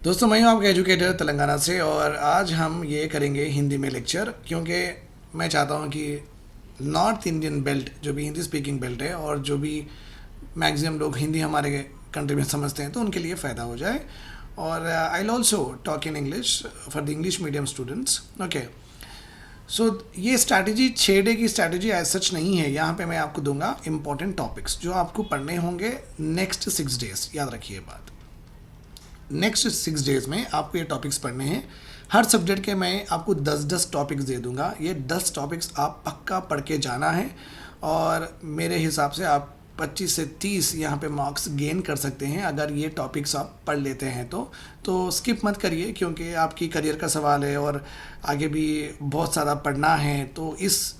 दोस्तों, मैं हूं आपका एजुकेटर तेलंगाना से और आज हम ये करेंगे हिंदी में लेक्चर, क्योंकि मैं चाहता हूं कि नॉर्थ इंडियन बेल्ट जो भी हिंदी स्पीकिंग बेल्ट है और जो भी मैक्सिमम लोग हिंदी हमारे कंट्री में समझते हैं तो उनके लिए फ़ायदा हो जाए। और I will also talk in English for the English medium students. Okay, so ये स्ट्रैटेजी 6 डे की स्ट्रैटेजी एज सच नहीं है। यहाँ पे मैं आपको दूंगा इंपॉर्टेंट टॉपिक्स जो आपको पढ़ने होंगे नेक्स्ट 6 डेज। याद रखिए बात, नेक्स्ट 6 डेज में आपको ये टॉपिक्स पढ़ने हैं। हर सब्जेक्ट के मैं आपको 10-10 टॉपिक्स दे दूंगा। ये 10 टॉपिक्स आप पक्का पढ़ के जाना है और मेरे हिसाब से आप 25 से 30 यहाँ पे मार्क्स गेन कर सकते हैं अगर ये टॉपिक्स आप पढ़ लेते हैं तो स्किप मत करिए, क्योंकि आपकी करियर का सवाल है और आगे भी बहुत सारा पढ़ना है। तो इस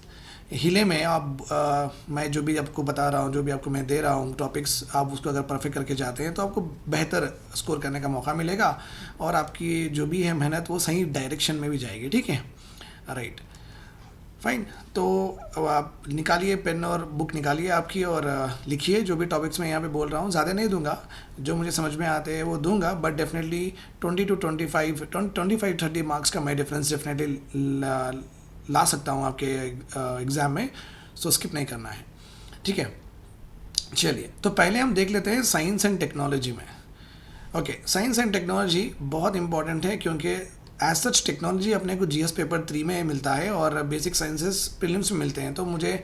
हिले में आप मैं जो भी आपको बता रहा हूँ, जो भी आपको मैं दे रहा हूँ टॉपिक्स, आप उसको अगर परफेक्ट करके जाते हैं तो आपको बेहतर स्कोर करने का मौका मिलेगा और आपकी जो भी है मेहनत वो सही डायरेक्शन में भी जाएगी। ठीक है, राइट, फाइन। तो अब आप निकालिए पेन और बुक निकालिए आपकी और लिखिए जो भी टॉपिक्स मैं यहाँ पे बोल रहा हूँ। ज़्यादा नहीं दूंगा, जो मुझे समझ में आते हैं वो दूंगा, बट डेफिनेटली 20 to 25 मार्क्स का मैं डिफरेंस डेफिनेटली ला सकता हूँ आपके एग्ज़ाम में। सो स्किप नहीं करना है, ठीक है। चलिए, तो पहले हम देख लेते हैं साइंस एंड टेक्नोलॉजी में। ओके, साइंस एंड टेक्नोलॉजी बहुत इंपॉर्टेंट है, क्योंकि एज सच टेक्नोलॉजी अपने को जीएस पेपर 3 में मिलता है और बेसिक साइंसेस प्रीलिम्स में मिलते हैं। तो मुझे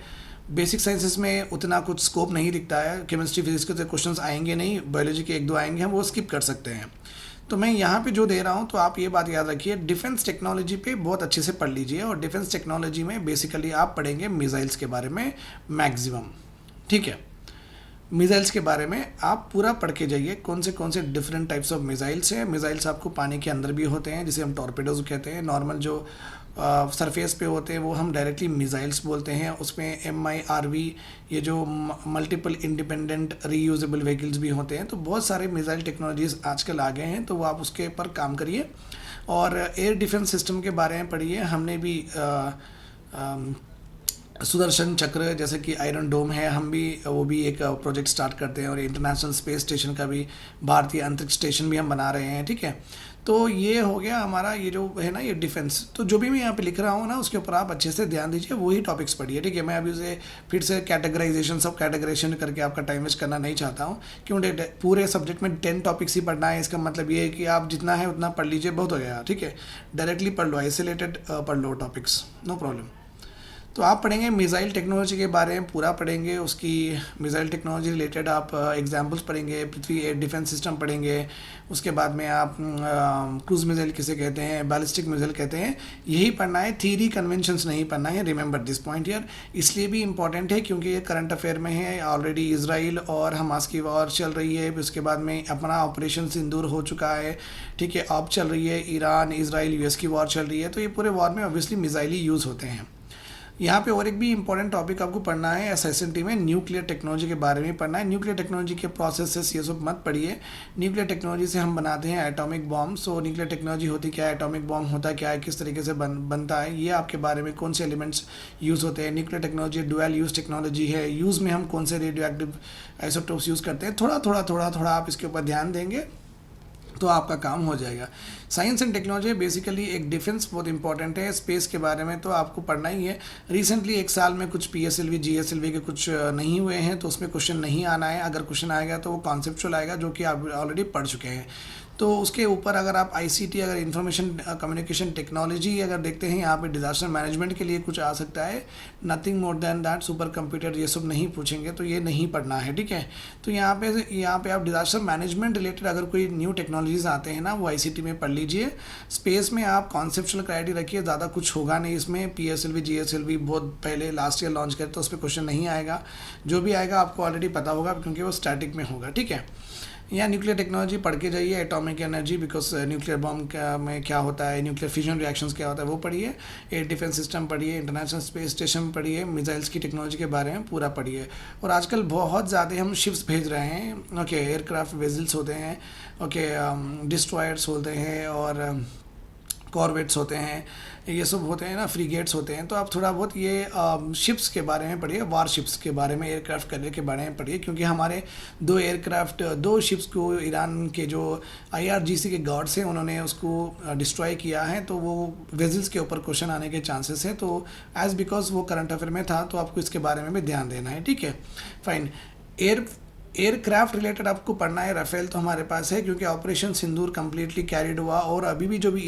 बेसिक साइंसेस में उतना कुछ स्कोप नहीं दिखता है। केमिस्ट्री फिजिक्स के तो क्वेश्चंस आएंगे नहीं, बायोलॉजी के 1-2 आएंगे, हम वो स्किप कर सकते हैं। तो मैं यहाँ पे जो दे रहा हूँ तो आप ये बात याद रखिए, डिफेंस टेक्नोलॉजी पे बहुत अच्छे से पढ़ लीजिए। और डिफेंस टेक्नोलॉजी में बेसिकली आप पढ़ेंगे मिसाइल्स के बारे में मैक्सिमम, ठीक है। मिसाइल्स के बारे में आप पूरा पढ़ के जाइए, कौन से डिफरेंट टाइप्स ऑफ मिसाइल्स हैं। मिसाइल्स आपको पानी के अंदर भी होते हैं, जिसे हम टॉर्पेडोज कहते हैं। नॉर्मल जो सरफेस पे होते हैं वो हम डायरेक्टली मिसाइल्स बोलते हैं। उसमें MIRV, ये जो मल्टीपल इंडिपेंडेंट रीयूजेबल व्हीकल्स भी होते हैं। तो बहुत सारे मिसाइल टेक्नोलॉजीज आजकल आ गए हैं, तो वो आप उसके ऊपर काम करिए। और एयर डिफेंस सिस्टम के बारे में पढ़िए। हमने भी सुदर्शन चक्र, जैसे कि आयरन डोम है, हम भी वो भी एक प्रोजेक्ट स्टार्ट करते हैं। और इंटरनेशनल स्पेस स्टेशन का भी, भारतीय अंतरिक्ष स्टेशन भी हम बना रहे हैं, ठीक है। तो ये हो गया हमारा, ये जो है ना ये डिफेंस। तो जो भी मैं यहाँ पे लिख रहा हूँ ना उसके ऊपर आप अच्छे से ध्यान दीजिए, वही टॉपिक्स पढ़िए, ठीक है। मैं अभी उसे फिर से कैटेगराइजेशन, सब कैटेगराइजेशन करके आपका टाइम वेस्ट करना नहीं चाहता हूँ, क्योंकि पूरे सब्जेक्ट में 10 टॉपिक्स ही पढ़ना है। इसका मतलब ये है कि आप जितना है उतना पढ़ लीजिए, बहुत हो गया, ठीक है। डायरेक्टली पढ़ लो, आइसोलेटेड पढ़ लो टॉपिक्स, नो प्रॉब्लम। तो आप पढ़ेंगे मिसाइल टेक्नोलॉजी के बारे में पूरा पढ़ेंगे, उसकी मिसाइल टेक्नोलॉजी रिलेटेड आप एग्जांपल्स पढ़ेंगे, पृथ्वी एयर डिफेंस सिस्टम पढ़ेंगे। उसके बाद में आप क्रूज मिसाइल किसे कहते हैं, बैलिस्टिक मिसाइल कहते हैं, यही पढ़ना है। थीरी कन्वेंशंस नहीं पढ़ना है, रिमेंबर दिस पॉइंट यार। इसलिए भी इंपॉर्टेंट है क्योंकि ये करंट अफेयर में है। ऑलरेडी इसराइल और हमास की वॉर चल रही है, उसके बाद में अपना ऑपरेशन सिंदूर हो चुका है, ठीक है। अब चल रही है ईरान इसराइल US की वॉर चल रही है। तो ये पूरे वॉर में ऑब्वियसली मिसाइल ही यूज़ होते हैं। यहाँ पे और एक भी इंपॉर्टेंट टॉपिक आपको पढ़ना है SSNT में, न्यूक्लियर टेक्नोलॉजी के बारे में पढ़ना है। न्यूक्लियर टेक्नोलॉजी के प्रोसेसेस ये सब मत पढ़िए। न्यूक्लियर टेक्नोलॉजी से हम बनाते हैं एटॉमिक बॉम्ब। सो न्यूक्लियर टेक्नोलॉजी होती क्या है, एटॉमिक बॉम्ब होता क्या है, किस तरीके से बनता है, ये आपके बारे में, कौन से एलिमेंट्स यूज़ होते हैं। Nuclear technology dual use technology है। यूज़ में हम कौन से रेडियो एक्टिव आइसोटोप्स यूज़ करते हैं, थोड़ा आप इसके ऊपर ध्यान देंगे तो आपका काम हो जाएगा। साइंस एंड टेक्नोलॉजी बेसिकली एक डिफेंस बहुत इंपॉर्टेंट है। स्पेस के बारे में तो आपको पढ़ना ही है। रिसेंटली 1 साल में कुछ PSLV GSLV के कुछ नहीं हुए हैं, तो उसमें क्वेश्चन नहीं आना है। अगर क्वेश्चन आएगा तो वो कॉन्सेप्चुअल आएगा, जो कि आप ऑलरेडी पढ़ चुके हैं। तो उसके ऊपर अगर आप ICT, अगर इंफॉर्मेशन कम्युनिकेशन टेक्नोलॉजी अगर देखते हैं, यहाँ पे डिजास्टर मैनेजमेंट के लिए कुछ आ सकता है। Nothing more than that, super computer ये सब नहीं पूछेंगे, तो ये नहीं पढ़ना है, ठीक है। तो यहाँ पे आप डिजास्टर मैनेजमेंट रिलेटेड अगर कोई न्यू टेक्नोलॉजीज आते हैं ना, वो ICT में पढ़ लीजिए। स्पेस में आप कॉन्सेप्चुअल क्लैरिटी रखिए, ज़्यादा कुछ होगा नहीं इसमें। PSLV GSLV बहुत पहले लास्ट ईयर लॉन्च करे, तो उस पर क्वेश्चन नहीं आएगा। जो भी आएगा आपको ऑलरेडी पता होगा, क्योंकि वो स्टैटिक में होगा, ठीक है। या न्यूक्लियर टेक्नोलॉजी पढ़ के जाइए, atomic energy, because nuclear bomb में क्या होता है, न्यूक्लियर फ्यूजन रिएक्शंस क्या होता है वो पढ़िए। एयर डिफेंस सिस्टम पढ़िए, इंटरनेशनल स्पेस स्टेशन पढ़िए, मिसाइल्स की टेक्नोलॉजी के बारे में पूरा पढ़िए। और आजकल बहुत ज़्यादा हम शिप्स भेज रहे हैं, ओके। एयरक्राफ्ट वेजल्स होते हैं, ओके, डिस्ट्रॉयर्स होते हैं, और कॉर्वेट्स होते हैं, ये सब होते हैं ना, फ्रीगेट्स होते हैं। तो आप थोड़ा बहुत ये शिप्स के बारे में पढ़िए, वार शिप्स के बारे में, एयरक्राफ्ट कैरियर के बारे में पढ़िए, क्योंकि हमारे दो शिप्स को ईरान के जो IRGC के गार्ड्स हैं उन्होंने उसको डिस्ट्रॉय किया है, तो वो वेजल्स के ऊपर क्वेश्चन आने के चांसेस हैं। तो एज बिकॉज वो करंट अफेयर में था, तो आपको इसके बारे में भी ध्यान देना है, ठीक है। फाइन। एयरक्राफ्ट रिलेटेड आपको पढ़ना है, राफेल तो हमारे पास है, क्योंकि ऑपरेशन सिंदूर कंप्लीटली कैरिड हुआ, और अभी भी जो भी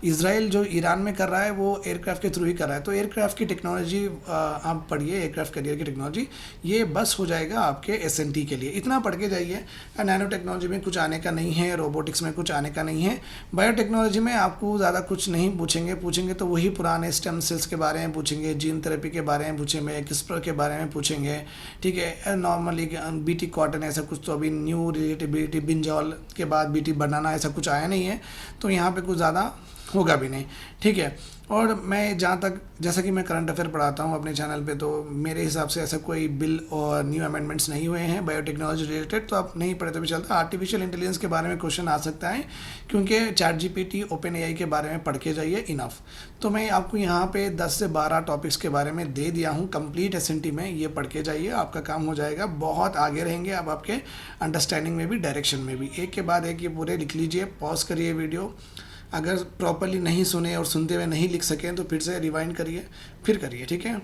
इसराइल जो ईरान में कर रहा है वो एयरक्राफ्ट के थ्रू ही कर रहा है। तो एयरक्राफ्ट की टेक्नोलॉजी आप पढ़िए, एयरक्राफ्ट कैरियर की टेक्नोलॉजी, ये बस हो जाएगा आपके SNT के लिए। इतना पढ़ के जाइए। नैनो टेक्नोलॉजी में कुछ आने का नहीं है, रोबोटिक्स में कुछ आने का नहीं है, बायोटेक्नोलॉजी में आपको ज़्यादा कुछ नहीं पूछेंगे तो वही पुराने स्टेम सेल्स के बारे में पूछेंगे, जीन थेरेपी के बारे में पूछेंगे, किस्पर के बारे में पूछेंगे, ठीक है। नॉर्मली BT कॉटन ऐसा कुछ तो अभी न्यू रिलेटेबिलिटी ब्रिंजॉल के बाद BT बनाना ऐसा कुछ आया नहीं है, तो यहाँ पे कुछ ज़्यादा होगा भी नहीं, ठीक है। और मैं जहाँ तक, जैसा कि मैं करंट अफेयर पढ़ाता हूँ अपने चैनल पे, तो मेरे हिसाब से ऐसा कोई बिल और न्यू अमेंडमेंट्स नहीं हुए हैं बायोटेक्नोलॉजी रिलेटेड, तो आप नहीं पढ़े तो भी चलता। आर्टिफिशियल इंटेलिजेंस के बारे में क्वेश्चन आ सकता है, क्योंकि ChatGPT OpenAI के बारे में पढ़ के जाइए, इनफ। तो मैं आपको यहाँ पे 10 से 12 टॉपिक्स के बारे में दे दिया हूँ कंप्लीट SNT में, ये पढ़ के जाइए, आपका काम हो जाएगा। बहुत आगे रहेंगे अब आपके अंडरस्टैंडिंग में भी, डायरेक्शन में भी। एक के बाद एक ये पूरे लिख लीजिए, पॉज करिए वीडियो, अगर प्रॉपरली नहीं सुने और सुनते हुए नहीं लिख सकें तो फिर से रिवाइंड करिए, फिर करिए, ठीक है।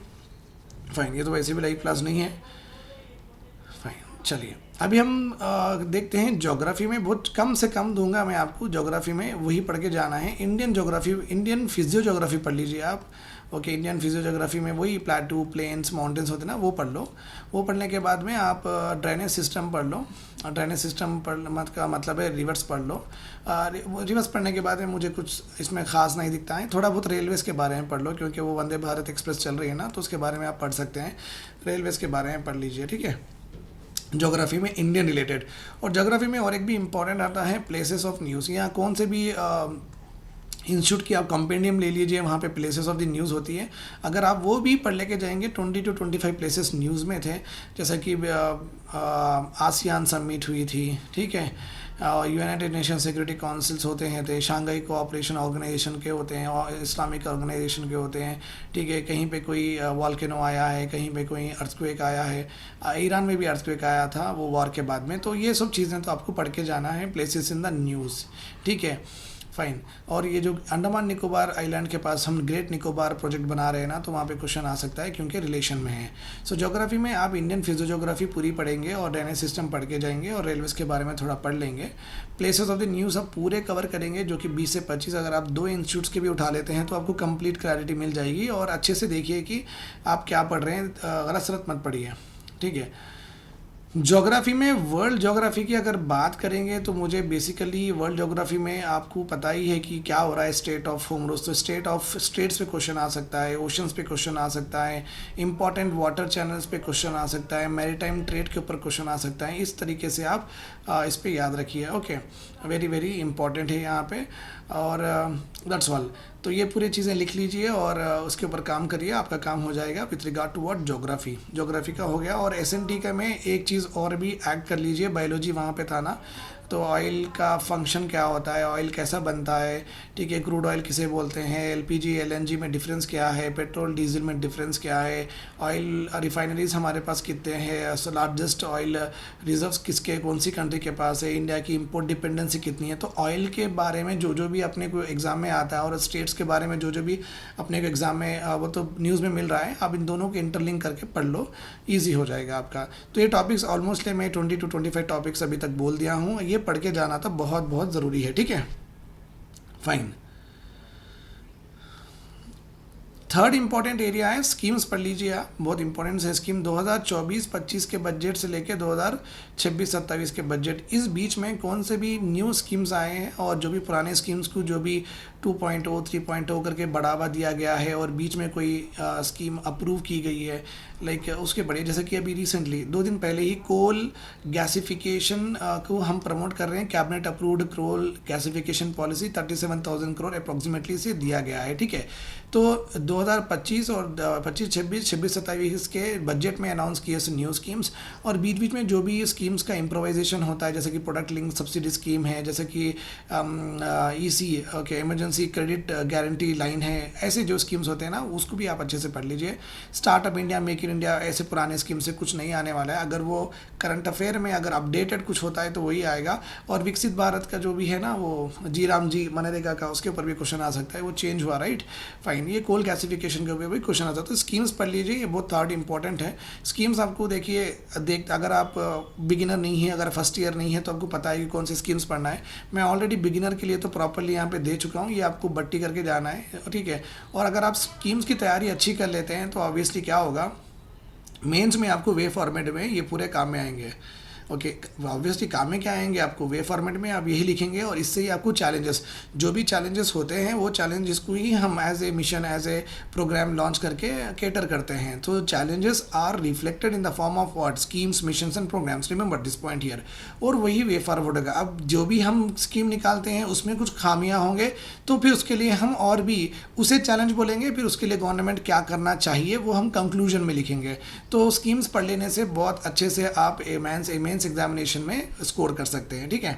फाइन, ये तो वैसे भी लाइव क्लास नहीं है। फाइन, चलिए अभी हम देखते हैं ज्योग्राफी में। बहुत कम से कम दूंगा मैं आपको, ज्योग्राफी में वही पढ़ के जाना है। इंडियन फिजियो ज्योग्राफी पढ़ लीजिए आप, ओके। इंडियन फिजियो ज्योग्राफी में वही प्लेटू, प्लेन्स, माउंटेन्स होते हैं ना, वो पढ़ लो। वो पढ़ने के बाद में आप ड्रेनेज सिस्टम पढ़ लो। ड्रेनेज सिस्टम का मतलब है रिवर्स पढ़ लो। रिवर्स पढ़ने के बाद में मुझे कुछ इसमें ख़ास नहीं दिखता है। थोड़ा बहुत रेलवेज़ के बारे में पढ़ लो, क्योंकि वो वंदे भारत एक्सप्रेस चल रही है ना, तो उसके बारे में आप पढ़ सकते हैं। रेलवेज़ के बारे में पढ़ लीजिए, ठीक है, ज्योग्राफी में इंडियन रिलेटेड। और ज्योग्राफी में और एक भी इम्पॉर्टेंट आता है प्लेसेस ऑफ न्यूज़। यहाँ कौन से भी इंस्टीट्यूट की आप कंपेंडियम ले लीजिए, वहाँ पे प्लेसेस ऑफ द न्यूज़ होती है। अगर आप वो भी पढ़ लेके जाएंगे, 20 to 25 प्लेसेस न्यूज़ में थे, जैसा कि आसियान समिट हुई थी, ठीक है, यूनाइटेड नेशन सिक्योरिटी काउंसिल्स होते हैं, थे शांघाई कोऑपरेशन ऑर्गेनाइजेशन के होते हैं, और इस्लामिक ऑर्गेनाइजेशन के होते हैं, ठीक है। कहीं पे कोई वॉल्केनो आया है, कहीं पे कोई अर्थक्वेक आया है, ईरान में भी अर्थक्वेक आया था वो वॉर के बाद में। तो ये सब चीज़ें तो आपको पढ़ के जाना है, प्लेसेस इन द न्यूज़, ठीक है। फाइन। और ये जो अंडमान निकोबार आइलैंड के पास हम ग्रेट निकोबार प्रोजेक्ट बना रहे हैं ना, तो वहाँ पे क्वेश्चन आ सकता है, क्योंकि रिलेशन में है। सो ज्योग्राफी में आप इंडियन फिजियोग्राफी पूरी पढ़ेंगे, और ड्रेनेज सिस्टम पढ़ के जाएंगे, और रेलवेज़ के बारे में थोड़ा पढ़ लेंगे। प्लेसेस ऑफ द न्यूज़ आप पूरे कवर करेंगे, जो कि 20 से 25, अगर आप 2 इंस्टीट्यूट्स के भी उठा लेते हैं तो आपको कंप्लीट क्लैरिटी मिल जाएगी। और अच्छे से देखिए कि आप क्या पढ़ रहे हैं, गलत सलत मत पढ़िए, ठीक है। ज्योग्राफी में वर्ल्ड ज्योग्राफी की अगर बात करेंगे, तो मुझे बेसिकली वर्ल्ड ज्योग्राफी में आपको पता ही है कि क्या हो रहा है स्टेट ऑफ होमरोज। तो स्टेट्स पे क्वेश्चन आ सकता है, ओशंस पे क्वेश्चन आ सकता है, इंपॉर्टेंट वाटर चैनल्स पे क्वेश्चन आ सकता है, मैरीटाइम ट्रेड के ऊपर क्वेश्चन आ सकता है। इस तरीके से आप इस पे याद रखिए, ओके। वेरी वेरी इंपॉर्टेंट है यहाँ पे, और दैट्स ऑल। तो ये पूरी चीज़ें लिख लीजिए और उसके ऊपर काम करिए, आपका काम हो जाएगा with regard to what geography का हो गया। और SNT का में एक चीज़ और भी ऐड कर लीजिए, बायोलॉजी वहाँ पे था ना, तो ऑयल का फंक्शन क्या होता है, ऑयल कैसा बनता है, ठीक है, क्रूड ऑयल किसे बोलते हैं, LPG LNG में डिफरेंस क्या है, पेट्रोल डीजल में डिफरेंस क्या है, ऑयल रिफाइनरीज हमारे पास कितने हैं, लार्जेस्ट ऑयल रिजर्व्स किसके, कौन सी कंट्री के पास है, इंडिया की इंपोर्ट डिपेंडेंसी कितनी है। तो ऑयल के बारे में जो भी अपने को एग्ज़ाम में आता है, और स्टेट्स के बारे में जो भी अपने को एग्ज़ाम में वो तो न्यूज़ में मिल रहा है, आप इन दोनों के इंटरलिंक करके पढ़ लो, ईजी हो जाएगा आपका। तो ये टॉपिक्स ऑलमोस्ट मैं 20 to 25 टॉपिक्स अभी तक बोल दिया हूँ, ये पढ़ के जाना तो बहुत बहुत ज़रूरी है, ठीक है। फाइन। थर्ड इंपॉर्टेंट एरिया है स्कीम्स, पढ़ लीजिए आप, बहुत इंपॉर्टेंट है स्कीम। 2024-25 के बजट से लेकर 2026-27 के बजट, इस बीच में कौन से भी न्यू स्कीम्स आए हैं, और जो भी पुराने स्कीम्स को जो भी 2.0 3.0 करके बढ़ावा दिया गया है, और बीच में कोई स्कीम अप्रूव की गई है, लाइक उसके बड़े, जैसे कि अभी रिसेंटली 2 दिन पहले ही कोल गैसिफिकेशन को हम प्रमोट कर रहे हैं। Cabinet approved coal gasification policy 37,000 crore approximately से दिया गया है, ठीक है। तो 2025 और 25-26, 26-27 के बजट में अनाउंस किए न्यू स्कीम्स, और बीच बीच में जो भी स्कीम्स का इम्प्रोवाइजेशन होता है, जैसे कि प्रोडक्ट लिंक सब्सिडी स्कीम है, जैसे कि EC okay emergency credit guarantee line है, ऐसे जो स्कीम्स होते हैं ना उसको भी आप अच्छे से पढ़ लीजिए। Startup India, make in India, ऐसे पुराने स्कीम से कुछ नहीं आने वाला है। अगर वो करंट अफेयर में अगर अपडेटेड कुछ होता है तो वही आएगा। और विकसित भारत का जो भी है ना, वो जी राम जी मनरेगा का, उसके ऊपर भी क्वेश्चन आ सकता है, वो चेंज हुआ, राइट, फाइन। ये कोल गैसिफिकेशन के ऊपर भी क्वेश्चन आ सकता है। स्कीम्स पढ़ लीजिए, ये बहुत थर्ड इंपॉर्टेंट है। स्कीम्स आपको देखिए, अगर आप बिगिनर नहीं है, अगर फर्स्ट ईयर नहीं है, तो आपको पता है कि कौन सी स्कीम्स पढ़ना है। मैं ऑलरेडी बिगिनर के लिए तो प्रॉपरली यहाँ पे दे चुका हूँ, ये आपको बट्टी करके जाना है, ठीक है। और अगर आप स्कीम्स की तैयारी अच्छी कर लेते हैं तो ऑब्वियसली क्या होगा, मेंस में आपको वे फॉर्मेट में ये पूरे काम में आएंगे। ओके, ऑब्वियसली काम में क्या आएंगे आपको, वे फॉर्मेट में आप यही लिखेंगे, और इससे ही आपको चैलेंजेस, जो भी चैलेंजेस होते हैं वो चैलेंजेस को ही हम as a mission, as a programme launch करके कैटर करते हैं। तो challenges are reflected in the form of what, schemes, missions and programmes, remember this point here. और वही वे फॉरवर्ड होगा। अब जो भी हम स्कीम निकालते हैं उसमें कुछ खामियां होंगे, तो फिर उसके लिए हम और भी उसे चैलेंज बोलेंगे, फिर उसके लिए गवर्नमेंट क्या करना चाहिए वो हम कंक्लूजन में लिखेंगे। तो स्कीम्स पढ़ लेने से बहुत अच्छे से आप मेंस एग्जामिनेशन में स्कोर कर सकते हैं, ठीक है,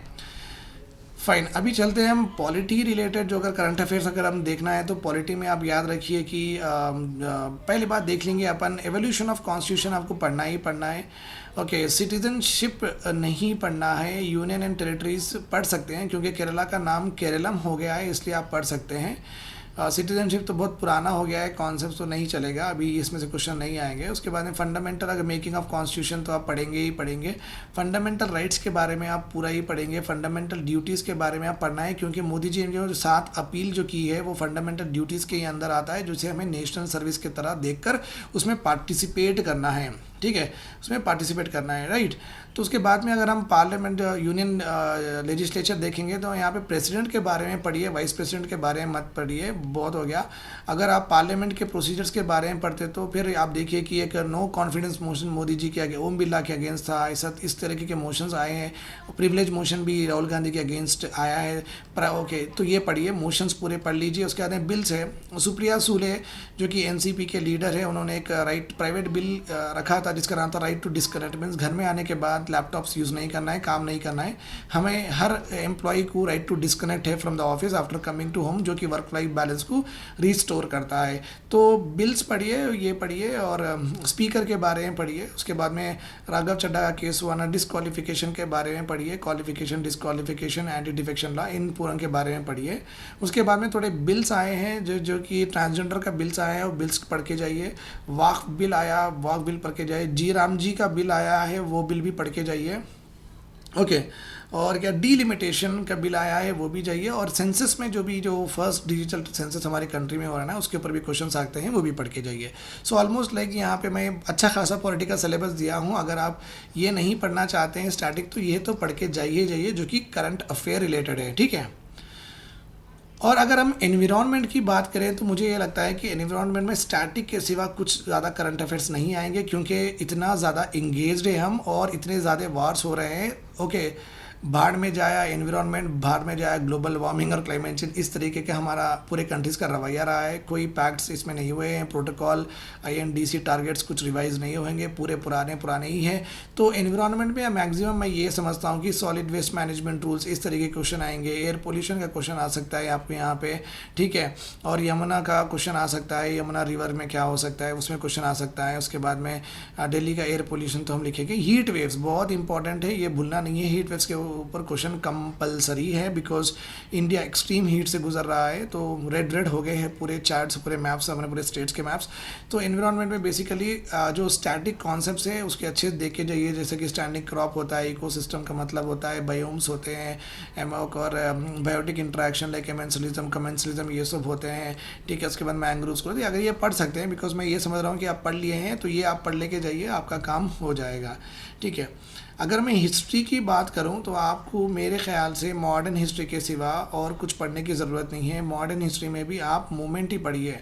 फाइन। अभी चलते हैं हम पॉलिटी रिलेटेड, जो अगर करंट अफेयर्स अगर हम देखना है तो पॉलिटी में आप याद रखिए कि पहली बात देख लेंगे अपन, एवोल्यूशन ऑफ कॉन्स्टिट्यूशन आपको पढ़ना ही पढ़ना है। ओके, सिटीजनशिप नहीं पढ़ना है, यूनियन एंड टेरिटरीज पढ़ सकते हैं क्योंकि केरला का नाम केरलम हो गया है, इसलिए आप पढ़ सकते हैं। सिटीजनशिप तो बहुत पुराना हो गया है कॉन्सेप्ट, तो नहीं चलेगा, अभी इसमें से क्वेश्चन नहीं आएंगे। उसके बाद में फंडामेंटल, अगर मेकिंग ऑफ कॉन्स्टिट्यूशन तो आप पढ़ेंगे ही पढ़ेंगे। फंडामेंटल राइट्स के बारे में आप पूरा ही पढ़ेंगे। फंडामेंटल ड्यूटीज़ के बारे में आप पढ़ना है, क्योंकि मोदी जी ने जो 7 अपील जो की है वो फंडामेंटल ड्यूटीज़ के अंदर आता है, जिसे हमें नेशनल सर्विस की तरह देखकर उसमें पार्टिसिपेट करना है, ठीक है, उसमें पार्टिसिपेट करना है, राइट। तो उसके बाद में अगर हम पार्लियामेंट, यूनियन लेजिस्लेचर देखेंगे तो यहाँ पे प्रेसिडेंट के बारे में पढ़िए, वाइस प्रेसिडेंट के बारे में मत पढ़िए, बहुत हो गया। अगर आप पार्लियामेंट के प्रोसीजर्स के बारे में पढ़ते तो फिर आप देखिए कि एक no confidence motion Modi ji के आगे, ओम बिरला के अगेंस्ट था, ऐसा इस तरीके के मोशंस आए हैं। प्रिविलेज मोशन भी राहुल गांधी के अगेंस्ट आया है। ओके, तो ये पढ़िए, मोशंस पूरे पढ़ लीजिए। उसके बाद में बिल्स है, सुप्रिया सूले जो कि एनसीपी के लीडर है, उन्होंने एक प्राइवेट बिल रखा था जिसका नाम था राइट टू डिस्कनेक्ट, मीन्स घर में आने के बाद लैपटॉप्स यूज़ नहीं करना है, काम नहीं करना है। हमें हर एम्प्लॉय को राइट टू डिस्कनेक्ट है from the office after coming to home, जो कि वर्क लाइफ बैलेंस को रिस्टोर करता है। तो बिल्स पढ़िए, ये पढ़िए, और स्पीकर के बारे में पढ़िए। उसके बाद में राघव चड्ढा का केस हुआ ना, डिस्क्वालिफिकेशन के बारे में पढ़िए, qualification, disqualification, anti defection law, इन पूरन के बारे में पढ़िए। उसके बाद में थोड़े बिल्स आए हैं जो कि ट्रांसजेंडर का बिल्स आया है, वो बिल्स पढ़ के जाइए। वाक बिल आया, वाक बिल पढ़ के जाइए। जी राम जी का बिल आया है, वो बिल भी पढ़ के जाइए, ओके। और क्या डीलिमिटेशन का बिल आया है, वो भी जाइए। और सेंसस में जो फर्स्ट डिजिटल सेंसस हमारी कंट्री में हो रहा है ना, उसके ऊपर भी क्वेश्चन आते हैं, वो भी पढ़ के जाइए। सो ऑलमोस्ट लाइक यहाँ पे मैं अच्छा खासा पॉलिटिकल सिलेबस दिया हूँ। अगर आप ये नहीं पढ़ना चाहते हैं स्टैटिक, तो ये तो पढ़ के जाइए जो कि करंट अफेयर रिलेटेड है, ठीक है। और अगर हम एनवायरनमेंट की बात करें तो मुझे ये लगता है कि एनवायरनमेंट में स्टैटिक के सिवा कुछ ज़्यादा करंट अफेयर्स नहीं आएंगे, क्योंकि इतना ज़्यादा इंगेज्ड है हम और इतने ज़्यादा वार्स हो रहे हैं। ओके, बाढ़ में जाया एनवायरनमेंट, बाढ़ में जाया ग्लोबल वार्मिंग और क्लाइमेट चेंज, इस तरीके का हमारा पूरे कंट्रीज़ का रवैया रहा है। कोई पैक्ट्स इसमें नहीं हुए हैं, प्रोटोकॉल, INDC टारगेट्स कुछ रिवाइज नहीं होंगे, पूरे पुराने ही हैं। तो एनवायरनमेंट में मैक्सिमम मैं ये समझता हूँ कि सॉलिड वेस्ट मैनेजमेंट रूल्स, इस तरीके के क्वेश्चन आएंगे। एयर पोल्यूशन का क्वेश्चन आ सकता है आपको यहाँ पे, ठीक है। और यमुना का क्वेश्चन आ सकता है, यमुना रिवर में क्या हो सकता है, उसमें क्वेश्चन आ सकता है। उसके बाद में दिल्ली का एयर पोल्यूशन तो हम लिखेंगे। हीट वेव्स बहुत इंपॉर्टेंट है, ये भूलना नहीं है। हीट वेव्स के ऊपर क्वेश्चन कंपलसरी है, बिकॉज इंडिया एक्सट्रीम हीट से गुजर रहा है। तो रेड हो गए हैं पूरे चार्ट्स, पूरे मैप्स, अपने पूरे स्टेट्स के मैप्स। तो एनवायरनमेंट में बेसिकली जो स्टैटिक कॉन्सेप्ट्स है उसके अच्छे देख के जाइए, जैसे कि स्टैंडिंग क्रॉप होता है, इकोसिस्टम का मतलब होता है, बायोम्स होते हैं, एमोक और biotic interaction like amensalism, commensalism, ये सब होते हैं, ठीक है। उसके बाद मैंग्रोव्स को अगर ये पढ़ सकते हैं, बिकॉज मैं ये समझ रहा हूँ कि आप पढ़ लिए हैं, तो ये आप पढ़ लेके जाइए, आपका काम हो जाएगा, ठीक है। अगर मैं हिस्ट्री की बात करूं तो आपको मेरे ख्याल से मॉडर्न हिस्ट्री के सिवा और कुछ पढ़ने की ज़रूरत नहीं है। मॉडर्न हिस्ट्री में भी आप मूवमेंट ही पढ़िए,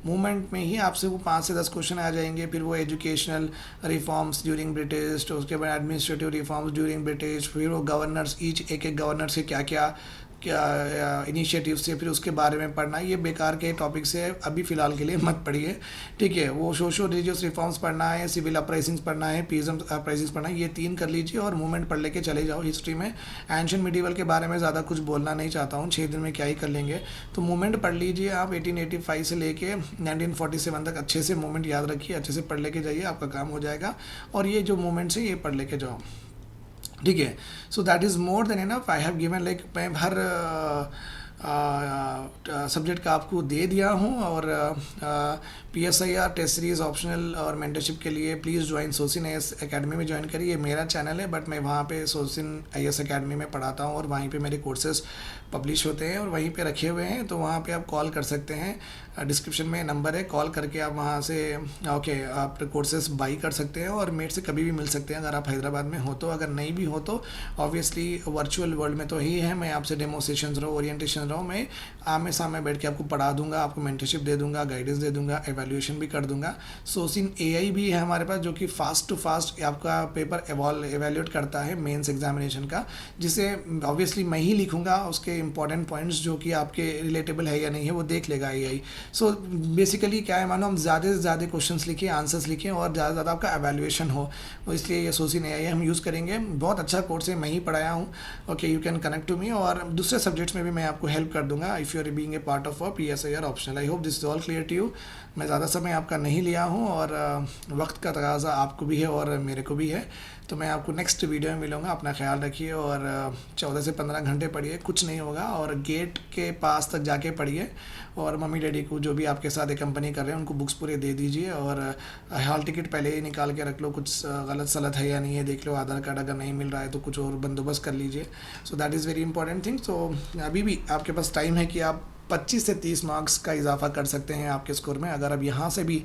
मूवमेंट में ही आपसे वो 5 से 10 क्वेश्चन आ जाएंगे। फिर वो एजुकेशनल रिफॉर्म्स ड्यूरिंग ब्रिटिश, तो उसके बाद एडमिनिस्ट्रेटिव रिफॉर्म्स ड्यूरिंग ब्रिटिश, फिर वो गवर्नर्स, एक गवर्नर से क्या क्या इनिशिएटिव से, फिर उसके बारे में पढ़ना, ये बेकार के टॉपिक से अभी फ़िलहाल के लिए मत पढ़िए, ठीक है। वो सोशो रिलीजियस रिफॉर्म्स पढ़ना है, सिविल अपराइजिंग्स पढ़ना है, पीजम अपराइजिंग्स पढ़ना है, ये 3 कर लीजिए और मूवमेंट पढ़ लेके चले जाओ हिस्ट्री में। एंशियंट मिडीवल के बारे में ज़्यादा कुछ बोलना नहीं चाहता हूँ, 6 दिन में क्या ही कर लेंगे। तो मूवमेंट पढ़ लीजिए आप, 1885 से लेके 1947 तक अच्छे से मूवमेंट याद रखिए, अच्छे से पढ़ लेके जाइए, आपका काम हो जाएगा। और ये जो मूवमेंट्स है ये पढ़ लेके जाओ, ठीक है। सो that is more than enough. I have given like, मैं हर सब्जेक्ट का आपको दे दिया हूँ। और PSIR टेस्ट सीरीज़ ऑप्शनल और मेंटरशिप के लिए प्लीज़ ज्वाइन सोसिन IAS एकेडमी में ज्वाइन करिए। मेरा चैनल है, बट मैं वहाँ पे सोसिन IAS एकेडमी में पढ़ाता हूँ और वहीं पे मेरे कोर्सेज पब्लिश होते हैं और वहीं पे रखे हुए हैं। तो वहाँ पे आप कॉल कर सकते हैं, डिस्क्रिप्शन में नंबर है, कॉल करके आप वहाँ से ओके आप कोर्सेज बाई कर सकते हैं और मेरे से कभी भी मिल सकते हैं अगर आप हैदराबाद में हो तो। अगर नहीं भी हो तो ऑब्वियसली वर्चुअल वर्ल्ड में तो ही है, मैं आपसे डेमो सेशंस रहो, ओरिएंटेशन रहो, मैं आमने सामने बैठ के आपको पढ़ा दूंगा, आपको मेंटरशिप दे दूंगा, गाइडेंस दे दूंगा, एवेल्यूएशन भी कर दूंगा। सोसिन AI भी है हमारे पास, जो कि फास्ट टू फास्ट आपका पेपर एवेल्यूएट करता है मेंस एग्जामिनेशन का, जिसे ऑब्वियसली मैं ही लिखूंगा, उसके इंपॉर्टेंट पॉइंट्स जो कि आपके रिलेटेबल है या नहीं है वो देख लेगा AI। सो बेसिकली क्या है, मानो हम ज़्यादा से ज़्यादा क्वेश्चंस लिखें, आंसर्स लिखें और ज़्यादा से ज़्यादा आपका एवेल्यूएशन हो, तो इसलिए ये सोसिन AI हम यूज़ करेंगे। बहुत अच्छा कोर्स है, मैं ही पढ़ाया हूँ, okay, you can connect to me. और दूसरे सब्जेक्ट्स में भी मैं आपको हेल्प कर दूंगा if you are being a part of a PSIR optional. I hope this is all clear to you. मैं ज़्यादा समय आपका नहीं लिया हूँ और वक्त का तकाजा आपको भी है और मेरे को भी है। तो मैं आपको नेक्स्ट वीडियो में मिलूँगा। अपना ख्याल रखिए और 14 से 15 घंटे पढ़िए, कुछ नहीं होगा। और गेट के पास तक जाके पढ़िए और मम्मी डैडी को जो भी आपके साथ कंपनी कर रहे हैं उनको बुक्स पूरे दे दीजिए। और हॉल टिकट पहले ही निकाल के रख लो, कुछ गलत सलत है या नहीं है देख लो। आधार कार्ड अगर नहीं मिल रहा है तो कुछ और बंदोबस्त कर लीजिए। So that is very important thing. So अभी भी आपके पास टाइम है कि आप 25 से 30 मार्क्स का इजाफा कर सकते हैं आपके स्कोर में, अगर आप यहाँ से भी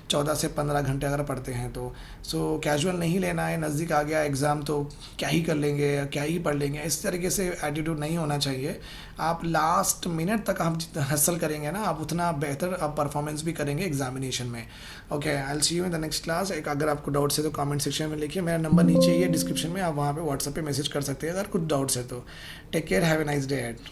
14 से 15 घंटे अगर पढ़ते हैं तो। सो कैजुअल नहीं लेना है, नज़दीक आ गया एग्ज़ाम तो क्या ही कर लेंगे, क्या ही पढ़ लेंगे, इस तरीके से एटीट्यूड नहीं होना चाहिए। आप लास्ट मिनट तक आप जितना हसल करेंगे ना, आप उतना बेहतर आप परफॉर्मेंस भी करेंगे एग्जामिनेशन में। Okay, I will see you in the next class. एक अगर आपको डाउट्स है तो कमेंट सेक्शन में लिखिए, मेरा नंबर नीचे ही है डिस्क्रिप्शन में, आप वहाँ पे व्हाट्सएप पे मैसेज कर सकते हैं अगर कुछ डाउट्स है तो। Take care, have a nice day eight.